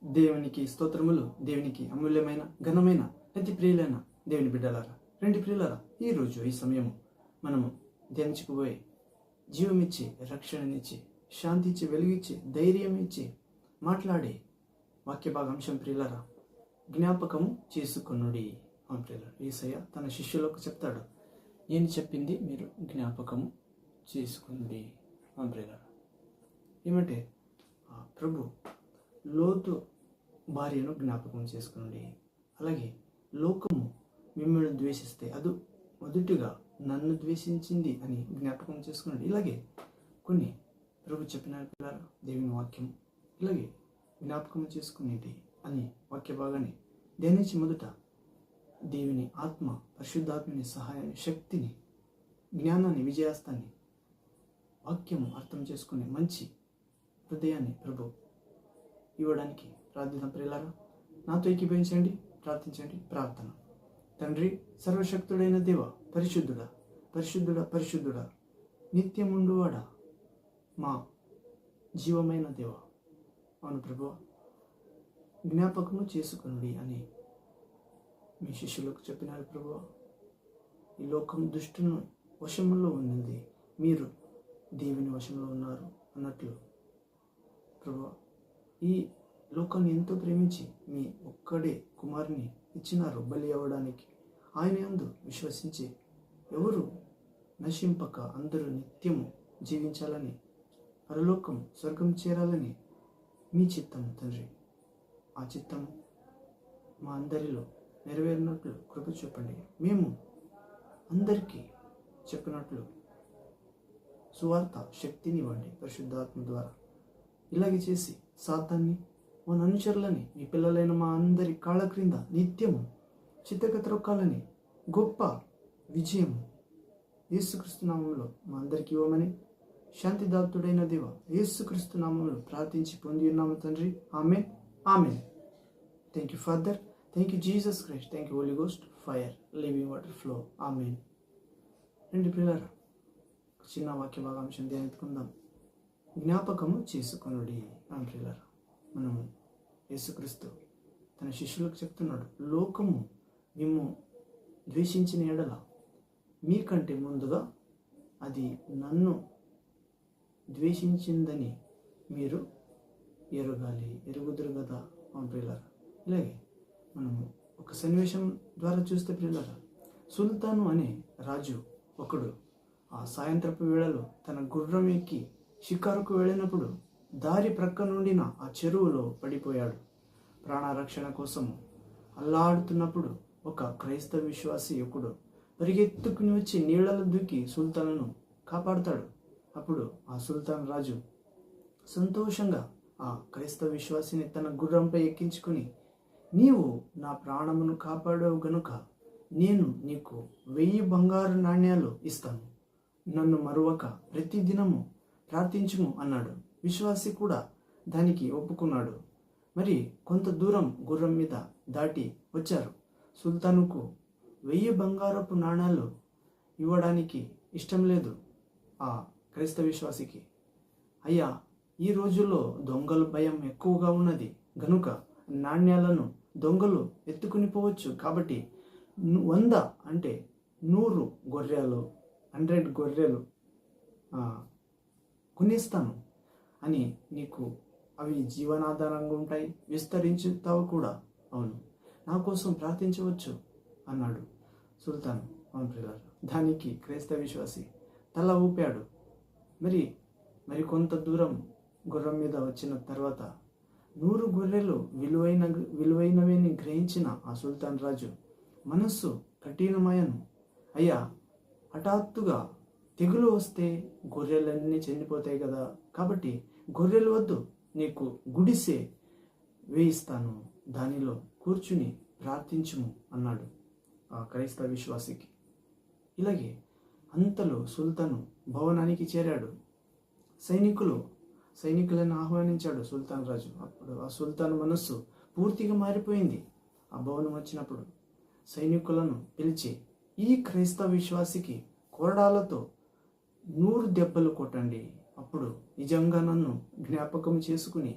దేవునికి స్తోత్రములు. దేవునికి అమూల్యమైన ఘనమైన అతి ప్రియులైన దేవుని బిడ్డలారా, రెండు ప్రియులారా, ఈరోజు ఈ సమయము మనము ధ్యానించుకుపోయి జీవమిచ్చి, రక్షణనిచ్చి, శాంతి ఇచ్చి, వెలుగిచ్చి, ధైర్యం ఇచ్చి మాట్లాడే వాక్య భాగాంశం ప్రియులారా, జ్ఞాపకము చేసుకొనుడి. అవును ప్రియులారా, యేసయ్య తన శిష్యులకు చెప్తాడు, నేను చెప్పింది మీరు జ్ఞాపకము చేసుకుంది. అవును ప్రియులారా, ఏమంటే ప్రభు లోతు భార్యను జ్ఞాపకం చేసుకునండి. అలాగే లోకము మిమ్మల్ని ద్వేషిస్తే అది మొదటిగా నన్ను ద్వేషించింది అని జ్ఞాపకం చేసుకునండి. ఇలాగే కొన్ని ప్రభు చెప్పిన పిల్లలు దేవుని వాక్యం ఇలాగే జ్ఞాపకం చేసుకునేది అని వాక్య భాగాన్ని ధ్యానించి మొదట దేవుని ఆత్మ, పరిశుద్ధాత్మని సహాయాన్ని, శక్తిని, జ్ఞానాన్ని, విజయాస్తాన్ని, వాక్యము అర్థం చేసుకునే మంచి హృదయాన్ని ప్రభు ఇవ్వడానికి ప్రార్థన. ప్రియులారా, నాతో ఏకీభవించండి, ప్రార్థించండి. ప్రార్థన. తండ్రి, సర్వశక్తుడైన దేవ, పరిశుద్ధుడా పరిశుద్ధుడా పరిశుద్ధుడా, నిత్యముండువాడా, మా జీవమైన దేవ, అవును ప్రభువా, జ్ఞాపకము చేసుకునుడి అని మీ శిష్యులకు చెప్పినారు ప్రభువా. ఈ లోకం దుష్టును వశంలో ఉన్నది, మీరు దేవుని వశంలో ఉన్నారు అన్నట్లు ప్రభువా, ఈ లోకాన్ని ఎంతో ప్రేమించి మీ ఒక్కడే కుమారుని ఇచ్చినారు బలి అవ్వడానికి. ఆయన యందు విశ్వసించి ఎవరు నశింపక అందరూ నిత్యము జీవించాలని, పరలోకం స్వర్గం చేరాలని మీ చిత్తం తండ్రి. ఆ చిత్తం మా అందరిలో నెరవేరినట్లు కృప చూపండి. మేము అందరికీ చెప్పినట్లు సువార్త శక్తినివ్వండి పరిశుద్ధాత్మ ద్వారా. ఇలాగే చేసి సాతాన్ని, మన అనుచరులని, మీ పిల్లలైన మా అందరి కాళ్ళ క్రింద నిత్యము చిత్తక త్రొక్కాలని గొప్ప విజయం యేసుక్రీస్తు నామములో మా అందరికీ ఇవ్వమని శాంతిదాతుడైన దేవ యేసుక్రీస్తు నామములో ప్రార్థించి పొంది ఉన్నాము తండ్రి. Amen, amen. Thank you father, thank you Jesus Christ, thank you holy ghost, fire, living water flow. Amen. రెండు పిల్లరా, చిన్న వాక్య భాగాంశం ధ్యానించుకుందాం. జ్ఞాపకము చేసుకొనుడి. అని ప్రియులారా, మనము యేసుక్రీస్తు తన శిష్యులకు చెప్తున్నాడు, లోకము మేము ద్వేషించిన ఎడల మీకంటే ముందుగా అది నన్ను ద్వేషించిందని మీరు ఎరుగుదురు కదా. అవును ప్రియులారా, ఇలాగే మనము ఒక సన్నివేశం ద్వారా చూస్తే ప్రియులారా, సుల్తాను అనే రాజు ఒకడు ఆ సాయంత్రపు వేళలో తన గుర్రం ఎక్కి షికారుకు వెళ్ళినప్పుడు దారి ప్రక్క నుండిన ఆ చెరువులో పడిపోయాడు. ప్రాణరక్షణ కోసం అల్లాడుతున్నప్పుడు ఒక క్రైస్తవ విశ్వాసి ఒకడు పరిగెత్తుకుని వచ్చి నీళ్లలో దూకి సుల్తానును కాపాడుతాడు. అప్పుడు ఆ సుల్తాన్ రాజు సంతోషంగా ఆ క్రైస్తవ విశ్వాసిని తన గుర్రంపై ఎక్కించుకుని, నీవు నా ప్రాణమును కాపాడావు గనుక నేను నీకు 1000 బంగారు నాణ్యాలు ఇస్తాను, నన్ను మరువక ప్రతిదినము ప్రార్థించుము అన్నాడు. విశ్వాసి కూడా దానికి ఒప్పుకున్నాడు. మరి కొంత దూరం గుర్రం మీద దాటి వచ్చారు. సుల్తానుకు 1000 బంగారపు నాణాలు ఇవ్వడానికి ఇష్టం లేదు ఆ క్రైస్తవ విశ్వాసికి. అయ్యా, ఈ రోజుల్లో దొంగల భయం ఎక్కువగా ఉన్నది గనుక నాణ్యాలను దొంగలు ఎత్తుకుని పోవచ్చు. కాబట్టి 100 అంటే 100 గొర్రెలు, 100 గొర్రెలు కొనిస్తాను అని, నీకు అవి జీవనాధారంగా ఉంటాయి, విస్తరించుతావు కూడా. అవును, నా కోసం ప్రార్థించవచ్చు అన్నాడు సుల్తాన్. అవును ప్రియులారా, దానికి క్రైస్తవ విశ్వాసి తల ఊపాడు. మరి కొంత దూరం గుర్రం మీద వచ్చిన తర్వాత 100 గొర్రెలు విలువైనవని గ్రహించిన ఆ సుల్తాన్ రాజు మనస్సు కఠినమయను. అయ్యా, హఠాత్తుగా తెగులు వస్తే గొర్రెలన్నీ చనిపోతాయి కదా, కాబట్టి గొర్రెలు వద్దు, నీకు గుడిసె వేయిస్తాను, దానిలో కూర్చుని ప్రార్థించుము అన్నాడు ఆ క్రైస్తవ విశ్వాసికి. ఇలాగే అంతలో సుల్తాను భవనానికి చేరాడు. సైనికులను ఆహ్వానించాడు సుల్తాన్ రాజు. అప్పుడు ఆ సుల్తాన్ మనస్సు పూర్తిగా మారిపోయింది. ఆ భవనం వచ్చినప్పుడు సైనికులను పిలిచి, ఈ క్రైస్తవ విశ్వాసికి కొరడాలతో 100 దెబ్బలు కొట్టండి, అప్పుడు నిజంగా నన్ను జ్ఞాపకం చేసుకుని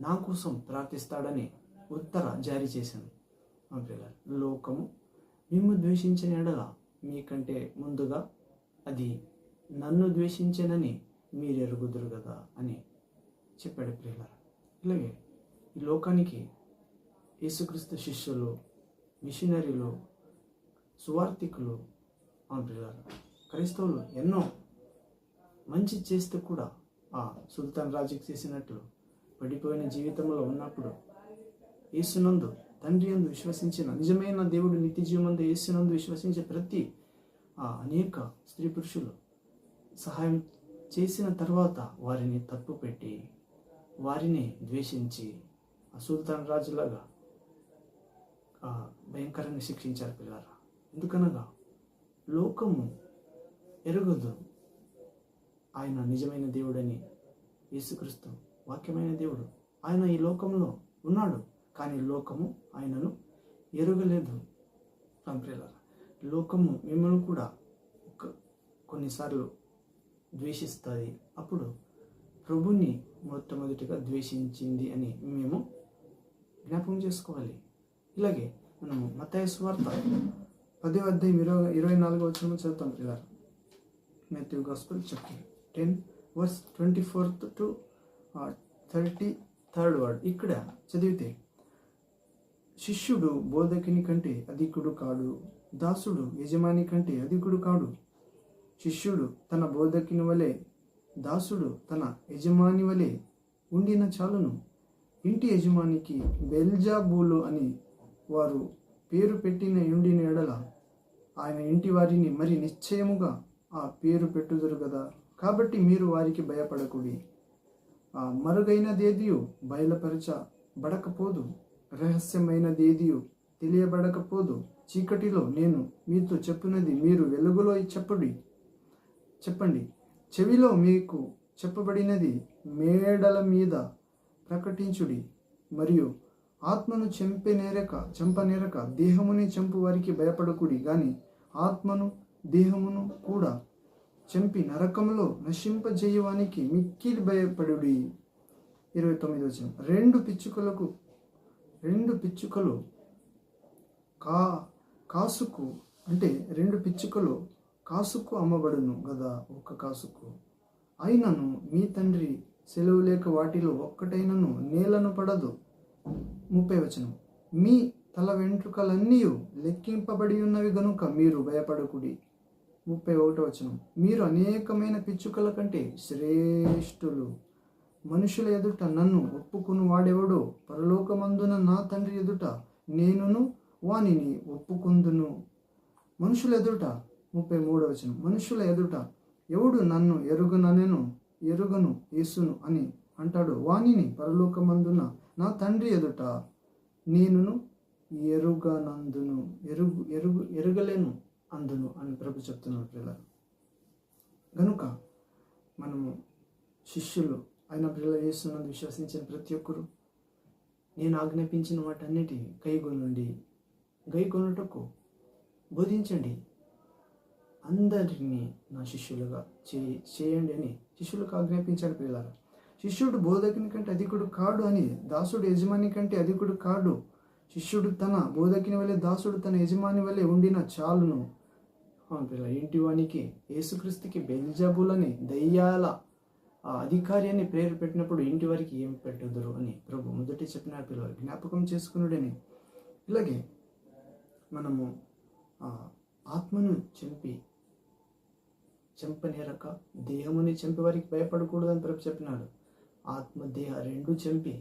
నా కోసం ప్రార్థిస్తాడని ఉత్తర జారీ చేశాను. ప్రియులారా, లోకము మిమ్ము ద్వేషించిన ఎడల మీకంటే ముందుగా అది నన్ను ద్వేషించనని మీరు ఎరుగుదురు కదా అని చెప్పాడు. ప్రియులారా, ఇలాగే ఈ లోకానికి యేసుక్రీస్తు శిష్యులు, మిషనరీలు, సువార్థికులు, ప్రియులారా, క్రైస్తవులు ఎన్నో మంచి చేస్తే కూడా ఆ సుల్తాన్ రాజుకి చేసినట్లు పడిపోయిన జీవితంలో ఉన్నప్పుడు యేసునందు తండ్రి యందు విశ్వసించిన నిజమైన దేవుడు నిత్య జీవమందు యేసునందు విశ్వసించే ప్రతి అనేక స్త్రీ పురుషులు సహాయం చేసిన తర్వాత వారిని తప్పు పెట్టి వారిని ద్వేషించి ఆ సుల్తాన్ రాజులాగా భయంకరంగా శిక్షించారు. పిల్లారా, ఎందుకనగా లోకము ఎరుగదు ఆయన నిజమైన దేవుడని. యేసుక్రీస్తు వాక్యమైన దేవుడు, ఆయన ఈ లోకంలో ఉన్నాడు, కానీ లోకము ఆయనను ఎరుగలేదు. ప్రియులారా, లోకము మిమ్మల్ని కూడా కొన్నిసార్లు ద్వేషిస్తుంది. అప్పుడు ప్రభుని మొట్టమొదటిగా ద్వేషించింది అని మేము జ్ఞాపకం చేసుకోవాలి. ఇలాగే మనము మత్తయి సువార్త 10వ అధ్యాయం 24వ వచనం చదువుతాం. ప్రియులారా, Matthew gospel chapter 10 verse 24 to 33rd word. ఇక్కడ చదివితే, శిష్యుడు బోధకుని కంటే అధికుడు కాడు, దాసుడు యజమాని కంటే అధికుడు కాడు. శిష్యుడు తన బోధకుని వలె, దాసుడు తన యజమాని వలె ఉండిన చాలును. ఇంటి యజమానికి బెల్జాబూలు అని వారు పేరు పెట్టిన ఉండిన ఎడల ఆయన ఇంటి వారిని మరి నిశ్చయముగా ఆ పేరు పెట్టుదురు కదా. కాబట్టి మీరు వారికి భయపడకుడి. మరుగైనదేదియు బయలుపరచబడకపోదు, రహస్యమైనదేదియు తెలియబడకపోదు. చీకటిలో నేను మీతో చెప్పున్నది మీరు వెలుగులో చెప్పండి. చెవిలో మీకు చెప్పబడినది మేడల మీద ప్రకటించుడి. మరియు ఆత్మను చంపనేరక దేహముని చంపు వారికి భయపడకుడి, గాని ఆత్మను దేహమును కూడా చంపి నరకంలో నశింపజేయవానికి మిక్కిలి భయపడుడి. 29వ వచనం. రెండు పిచ్చుకలు కాసుకు అంటే 2 పిచ్చుకలు కాసుకు అమ్మబడును గదా, ఒక్క కాసుకు. అయినను మీ తండ్రి సెలవు లేక వాటిలో ఒక్కటైనను నేలను పడదు. 30వ వచనం. మీ తల వెంట్రుకలన్నీ లెక్కింపబడి ఉన్నవి గనుక మీరు భయపడకుడి. 31వ వచనం. మీరు అనేకమైన పిచ్చుకల కంటే శ్రేష్ఠులు. మనుషుల ఎదుట నన్ను ఒప్పుకుని వాడెవడో పరలోకమందున నా తండ్రి ఎదుట నేనును వానిని ఒప్పుకుందును. మనుషుల ఎదుట 33వ వచనం. మనుషుల ఎదుట ఎవడు నన్ను ఎరుగను యేసును అని అంటాడు, వానిని పరలోకమందున నా తండ్రి ఎదుట నేనును ఎరుగలేను అందును అని ప్రభు చెప్తున్నాడు. పిల్లలు గనుక మనము శిష్యులు అయిన పిల్లలు యేసునందు విశ్వసించిన ప్రతి ఒక్కరూ నేను ఆజ్ఞాపించిన వాటన్నిటి గైకొనుటకు బోధించండి, అందరినీ నా శిష్యులుగా చేయండి అని శిష్యులకు ఆజ్ఞాపించాడు. పిల్లలు, శిష్యుడు బోధకుని కంటే అధికుడు కాడు అని, దాసుడు యజమాని కంటే అధికుడు కాడు. శిష్యుడు తన బోధకుని వలె, దాసుడు తన యజమాని వలె ఉండిన చాలును. ఇంటి వానికి యేసుక్రీస్తుకి బెల్జబూలని దయ్యాల అధికారి అని పేరు పెట్టినప్పుడు ఇంటి వారికి ఏం పెట్టుదురు అని ప్రభు మొదటి చెప్పిన పిల్లలు జ్ఞాపకం చేసుకున్నాడని. ఇలాగే మనము ఆత్మను చంపనేరక దేహముని చంపి వారికి భయపడకూడదని ప్రభు చెప్పినాడు. ఆత్మ దేహ రెండు చంపి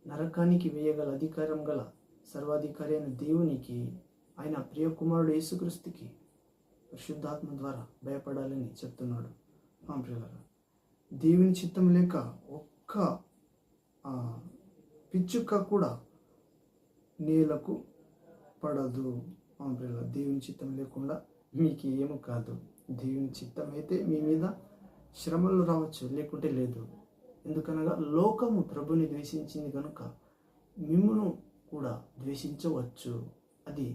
నరకానికి వేయగల అధికారం గల సర్వాధికారి అయిన దేవునికి, ఆయన ప్రియ కుమారుడు యేసుక్రీస్తుకి పరిశుద్ధాత్మ ద్వారా భయపడాలని చెప్తున్నాడు. ప్రియులారా, దేవుని చిత్తం లేక ఒక్క పిచ్చుక కూడా నేలకు పడదు. ప్రియులారా, దేవుని చిత్తం లేకుండా మీకు ఏమో కాదు. దేవుని చిత్తం అయితే మీ మీద శ్రమలు రావచ్చు, లేకుంటే లేదు. ఎందుకనగా లోకము ప్రభుని ద్వేషించింది కనుక మిమ్మును కూడా ద్వేషించవచ్చు. అది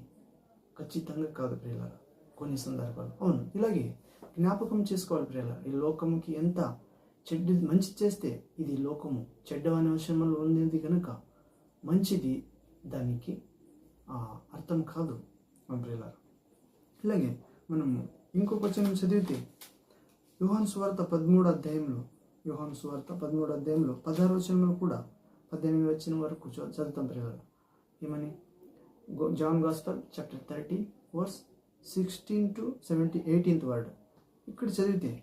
ఖచ్చితంగా కాదు ప్రియులారా, కొన్ని సందర్భాలు. అవును, ఇలాగే జ్ఞాపకం చేసుకోవాలి ప్రియులారా, ఈ లోకముకి ఎంత మంచి చేస్తే ఇది లోకము చెడ్డవనే విషయంలో ఉంది కనుక మంచిది దానికి అర్థం కాదు మా ప్రియులారా. ఇలాగే మనము ఇంకొక వచనం చదివితే యోహాను సువార్త 13వ అధ్యాయంలో 16వ వచనంలో కూడా 18వ వచనం వరకు చదువుతాం ప్రియులారా. ఏమని? John gospel chapter 30 verse 16 to 18th word. ఇక్కడ చదివితే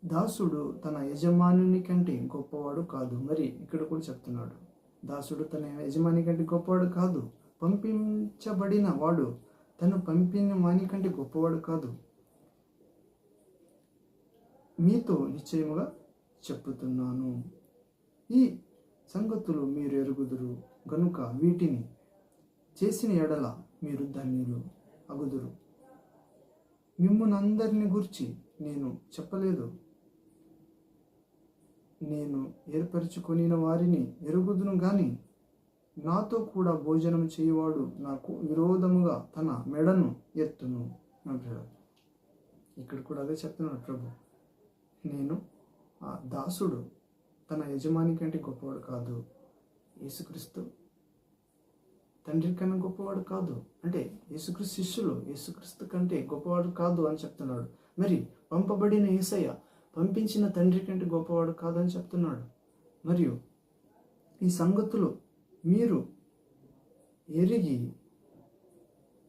దాసుడు తన యజమానుని కంటే గొప్పవాడు కాదు. మరి ఇక్కడ కూడా చెప్తున్నాడు, దాసుడు తన యజమాని కంటే గొప్పవాడు కాదు, పంపించబడిన వాడు తను పంపిన వాని కంటే గొప్పవాడు కాదు. మీతో నిశ్చయముగా చెప్పుతున్నాను, ఈ సంగతులు మీరు ఎరుగుదురు గనుక వీటిని చేసిన ఎడల మీరు ధన్యులు అగుదురు. మిమ్మునందరిని గురించి నేను చెప్పలేదు, నేను ఏర్పరచుకొనిన వారిని ఎరుగుదును గాని నాతో కూడా భోజనం చేయవాడు నాకు విరోధముగా తన మెడను ఎత్తును. ఇక్కడ కూడా అదే చెప్తున్నాడు ప్రభు. నేను ఆ దాసుడు తన యజమాని కంటే గొప్పవాడు కాదు, యేసుక్రీస్తు తండ్రి కన్నా గొప్పవాడు కాదు, అంటే యేసుక్రీస్తు శిష్యులు యేసుక్రీస్తు కంటే గొప్పవాడు కాదు అని చెప్తున్నాడు. మరి పంపబడిన యేసయ్య పంపించిన తండ్రి కంటే గొప్పవాడు కాదని చెప్తున్నాడు. మరియు ఈ సంగతులు మీరు ఎరిగి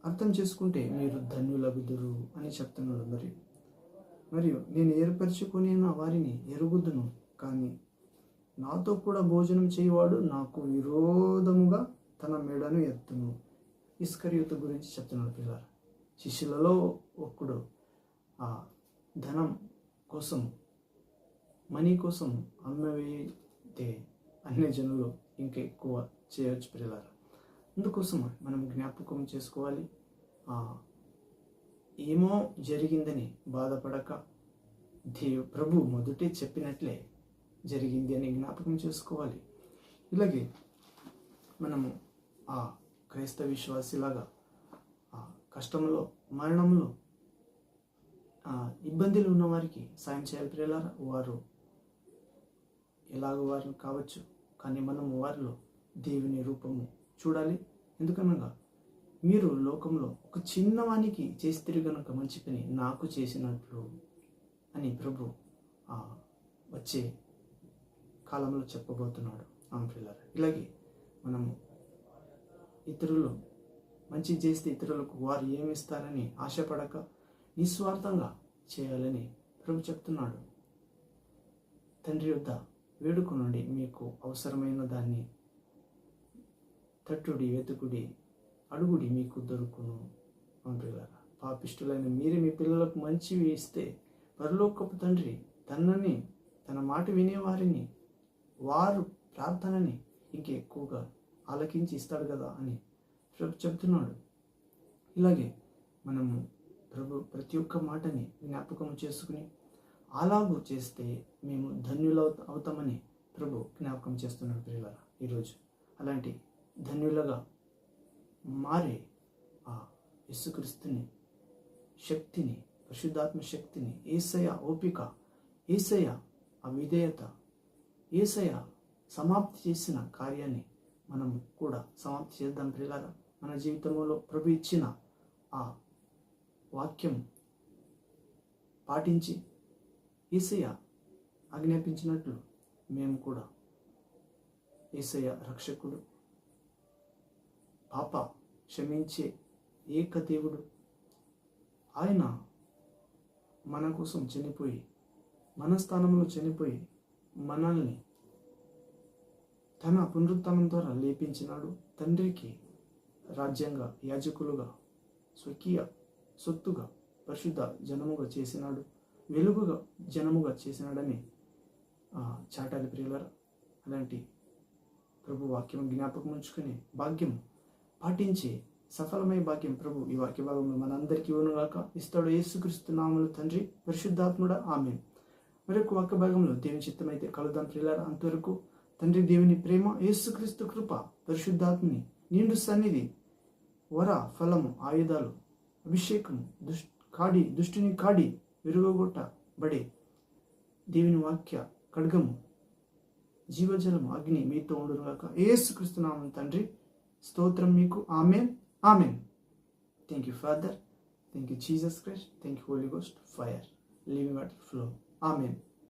అర్థం చేసుకుంటే మీరు ధన్యులగుదురు అని చెప్తున్నాడు. మరియు నేను ఏర్పరచుకొని వారిని ఎరుగుదును, కానీ నాతో కూడా భోజనం చేయవాడు నాకు విరోధముగా తన మెడను ఎత్తును. ఇస్కరియోతు గురించి చెప్తున్నాడు పిల్లలు. శిష్యులలో ఒకడు ఆ ధనం కోసం, మనీ కోసం అమ్మవేతే అన్ని జనులు ఇంకా ఎక్కువ చేయవచ్చు పిల్లలు. అందుకోసం మనం జ్ఞాపకం చేసుకోవాలి, ఏమో జరిగిందని బాధపడక ప్రభు మొదటే చెప్పినట్లే జరిగింది అని జ్ఞాపకం చేసుకోవాలి. ఇలాగే మనము ఆ క్రైస్తవ విశ్వాసిలాగా ఆ కష్టంలో, మరణంలో, ఇబ్బందులు ఉన్న వారికి సాయం చేయాలి ప్రియులారా. వారు ఎలాగో వారిని కావచ్చు, కానీ మనము వారిలో దేవుని రూపము చూడాలి. ఎందుకనగా మీరు లోకంలో ఒక చిన్నవానికి చేస్తే గనుక మంచి పని నాకు చేసినట్లు అని ప్రభు వచ్చే కాలంలో చెప్పబోతున్నాడు. ప్రియులారా, ఇలాగే మనము ఇతరులు మంచి చేస్తే ఇతరులకు వారు ఏమిస్తారని ఆశపడక నిస్వార్థంగా చేయాలని ప్రభు చెప్తున్నాడు. తండ్రి యొద్ద వేడుకొనుడి, మీకు అవసరమైన దాన్ని తట్టుడి, వెతుకుడి, అడుగుడి, మీకు దొరుకును. ప్రియులారా, పాపిష్టులైన మీరు మీ పిల్లలకు మంచివి ఇస్తే పరలోకపు తండ్రి తన మాట వినేవారిని, వారు ప్రార్థనని ఇంకెక్కువగా ఆలకించి ఇస్తాడు కదా అని ప్రభు చెప్తున్నాడు. ఇలాగే మనము ప్రభు ప్రతి ఒక్క మాటని జ్ఞాపకం చేసుకుని అలాగూ చేస్తే మేము ధన్యులు అవుతామని ప్రభు జ్ఞాపకం చేస్తున్నాడు. ప్రియులారా, ఈరోజు అలాంటి ధన్యులుగా మారే ఆ యేసుక్రీస్తుని శక్తిని, పరిశుద్ధాత్మ శక్తిని, యేసయ్య ఓపిక, యేసయ్య ఆ విధేయత, యేసయ్య సమాప్తి చేసిన కార్యాన్ని మనం కూడా సమాప్తి చేద్దాం ప్రియులారా. మన జీవితంలో ప్రభు ఇచ్చిన ఆ వాక్యం పాటించి యేసయ్య ఆజ్ఞాపించినట్లు మేము కూడా, యేసయ్య రక్షకుడు, పాప క్షమించే ఏక దేవుడు, ఆయన మన కోసం చనిపోయి, మన స్థానంలో చనిపోయి మనల్ని తన పునరుత్థానం ద్వారా లేపించినాడు. తండ్రికి రాజ్యంగా, యాజకులుగా, స్వకీయ సొత్తుగా, పరిశుద్ధ జనముగా చేసినాడు, వెలుగుగా జనముగా చేసినాడని చాటాలి ప్రియులారా. అలాంటి ప్రభు వాక్యం జ్ఞాపకం ఉంచుకునే భాగ్యం పాటించే సఫలమై భాగ్యం ప్రభు ఈ వాక్య భాగంలో మనందరికీ ఇవ్వనుగాక. ఇస్తాడు యేసుక్రీస్తు నామములో తండ్రి, పరిశుద్ధాత్ముడా, ఆమేన్. మరొక వాక్య భాగంలో దేవుని చిత్తమైతే కలుద్దాం ప్రియులారా. అంతవరకు తండ్రి దేవుని ప్రేమ, యేసుక్రీస్తు కృప, పరిశుద్ధాత్మని నిండు సన్నిధి, వర ఫలము, ఆయుధాలు, అభిషేకము, దుష్టిని కాడి విరుగొట్ట బడే దేవుని వాక్య ఖడ్గము జీవజలము అగ్ని మీతో ఉండునుగాక. యేసుక్రీస్తు నామమున తండ్రి, స్తోత్రం మీకు. Amen, amen. Thank you father, thank you Jesus Christ, thank you holy ghost, fire, living water flow. Amen.